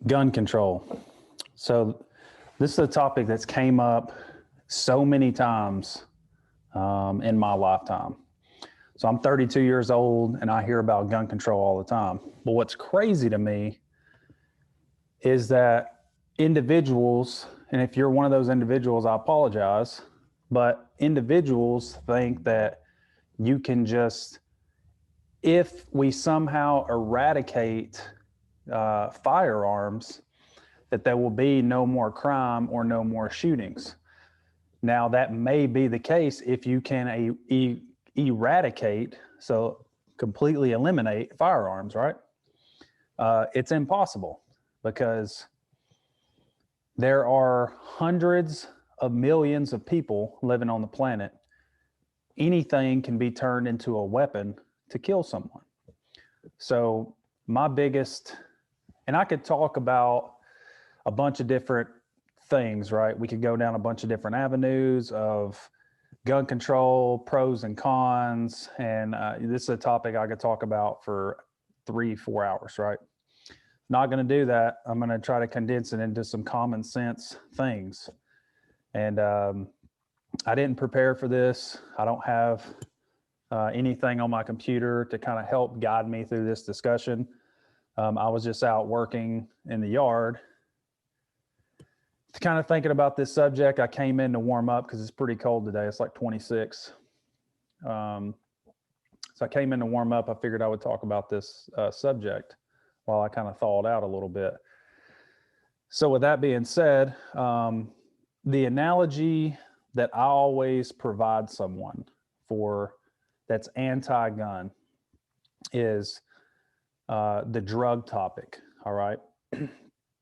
Gun control. So this is a topic that's came up so many times in my lifetime. So I'm 32 years old and I hear about gun control all the time. But what's crazy to me is that individuals, and if you're one of those individuals, I apologize, but individuals think that you can just, if we somehow eradicate firearms, that there will be no more crime or no more shootings. Now, that may be the case if you can eradicate, so completely eliminate firearms, right? It's impossible because there are hundreds of millions of people living on the planet. Anything can be turned into a weapon to kill someone. So my biggest, and I could talk about a bunch of different things, right? We could go down a bunch of different avenues of gun control, pros and cons. And this is a topic I could talk about for 3-4 hours, right? Not going to do that. I'm going to try to condense it into some common sense things. And I didn't prepare for this. I don't have anything on my computer to kind of help guide me through this discussion. I was just out working in the yard, kind of thinking about this subject. I came in to warm up because it's pretty cold today. It's like 26. So I came in to warm up. I figured I would talk about this subject while I kind of thawed out a little bit. So with that being said, the analogy that I always provide someone for that's anti-gun is the drug topic, all right?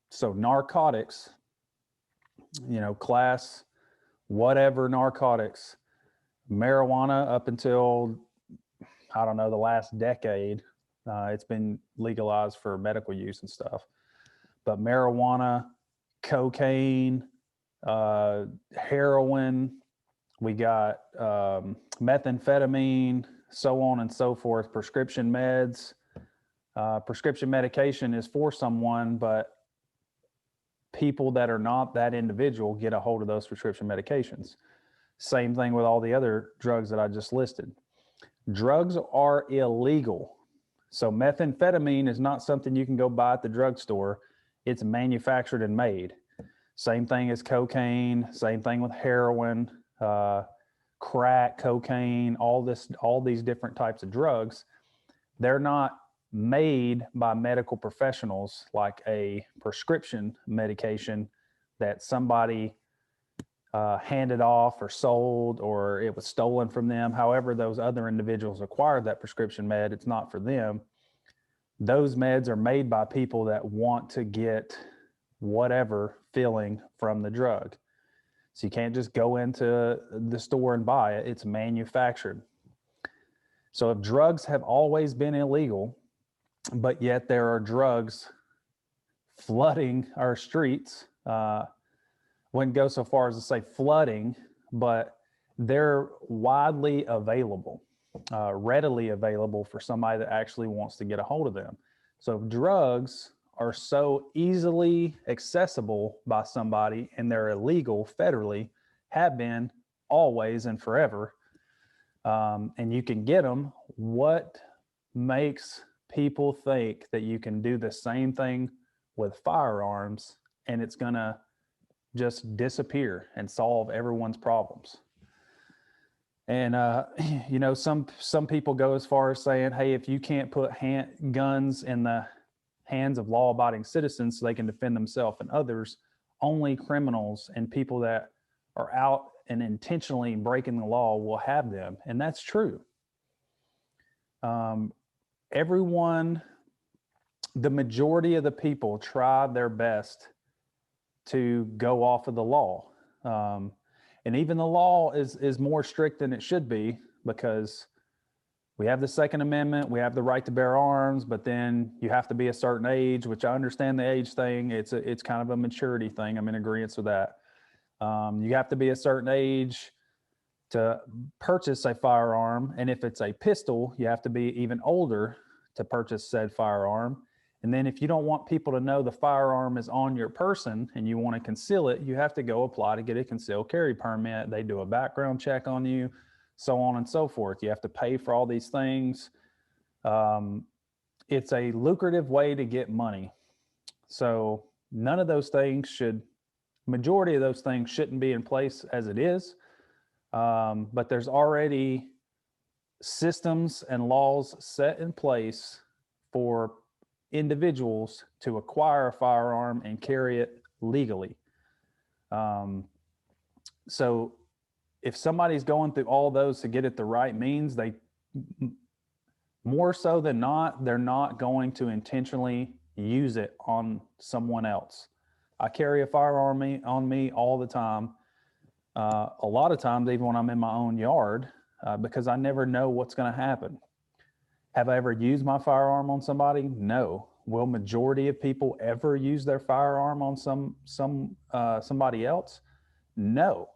So narcotics, class, whatever narcotics, marijuana up until, I don't know, the last decade, it's been legalized for medical use and stuff. But marijuana, cocaine, heroin, we got methamphetamine, so on and so forth, prescription meds. Prescription medication is for someone, but people that are not that individual get a hold of those prescription medications. Same thing with all the other drugs that I just listed. Drugs are illegal. So methamphetamine is not something you can go buy at the drugstore. It's manufactured and made. Same thing as cocaine, same thing with heroin, crack, cocaine, all these different types of drugs. They're not made by medical professionals like a prescription medication that somebody handed off or sold, or it was stolen from them. However, those other individuals acquired that prescription med, it's not for them. Those meds are made by people that want to get whatever feeling from the drug. So you can't just go into the store and buy it. It's manufactured. So if drugs have always been illegal, but yet there are drugs flooding our streets, wouldn't go so far as to say flooding, but they're widely available, readily available for somebody that actually wants to get a hold of them. So if drugs are so easily accessible by somebody and they're illegal federally, have been always and forever, and you can get them, what makes people think that you can do the same thing with firearms and it's going to just disappear and solve everyone's problems? And some people go as far as saying, hey, if you can't put guns in the hands of law-abiding citizens so they can defend themselves and others, only criminals and people that are out and intentionally breaking the law will have them. And that's true. Everyone, the majority of the people try their best to go off of the law. And even the law is more strict than it should be, because we have the Second Amendment, we have the right to bear arms, but then you have to be a certain age, which I understand the age thing. It's kind of a maturity thing. I'm in agreement with that. You have to be a certain age to purchase a firearm. And if it's a pistol, you have to be even older to purchase said firearm. And then if you don't want people to know the firearm is on your person and you want to conceal it, you have to go apply to get a concealed carry permit. They do a background check on you, so on and so forth. You have to pay for all these things. It's a lucrative way to get money. So none of those things majority of those things shouldn't be in place as it is. But there's already systems and laws set in place for individuals to acquire a firearm and carry it legally. So if somebody's going through all those to get it the right means, they more so than not, they're not going to intentionally use it on someone else. I carry a firearm on me all the time. A lot of times, even when I'm in my own yard, because I never know what's going to happen. Have I ever used my firearm on somebody? No. Will majority of people ever use their firearm on somebody else? No.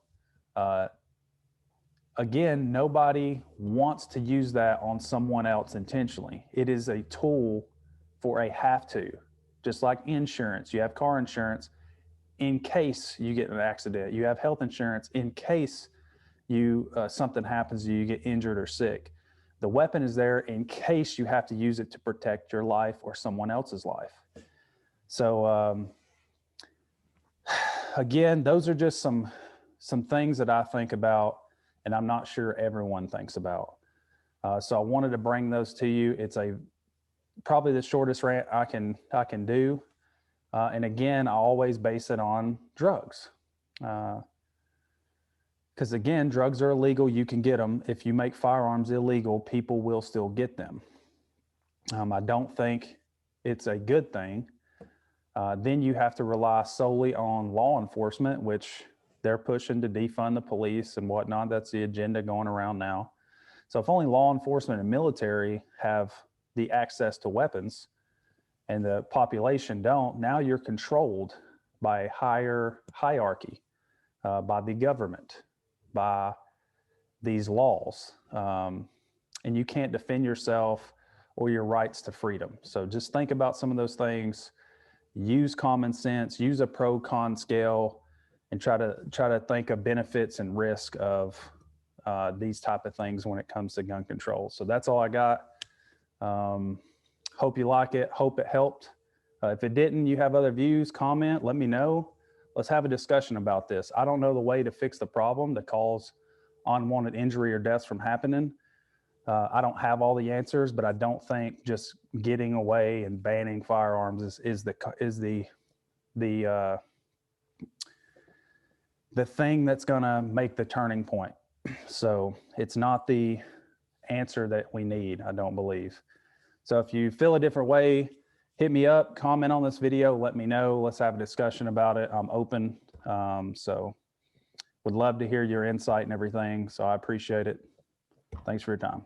Again, nobody wants to use that on someone else intentionally. It is a tool for a have to, just like insurance. You have car insurance in case you get in an accident. You have health insurance in case something happens to you, you get injured or sick. The weapon is there in case you have to use it to protect your life or someone else's life. So again, those are just some things that I think about, and I'm not sure everyone thinks about. So I wanted to bring those to you. It's probably the shortest rant I can do. And again, I always base it on drugs. Because again, drugs are illegal. You can get them. If you make firearms illegal, people will still get them. I don't think it's a good thing. Then you have to rely solely on law enforcement, which they're pushing to defund the police and whatnot. That's the agenda going around now. So if only law enforcement and military have the access to weapons and the population don't, now you're controlled by a higher hierarchy, by the government, by these laws. And you can't defend yourself or your rights to freedom. So just think about some of those things, use common sense, use a pro-con scale, and try to think of benefits and risk of these type of things when it comes to gun control. So that's all I got. Hope you like it. Hope it helped. If it didn't, you have other views, comment, let me know. Let's have a discussion about this. I don't know the way to fix the problem that cause unwanted injury or deaths from happening. I don't have all the answers, but I don't think just getting away and banning firearms is the thing that's going to make the turning point. So it's not the answer that we need, I don't believe. So if you feel a different way, hit me up, comment on this video, let me know. Let's have a discussion about it. I'm open. So would love to hear your insight and everything. So I appreciate it. Thanks for your time.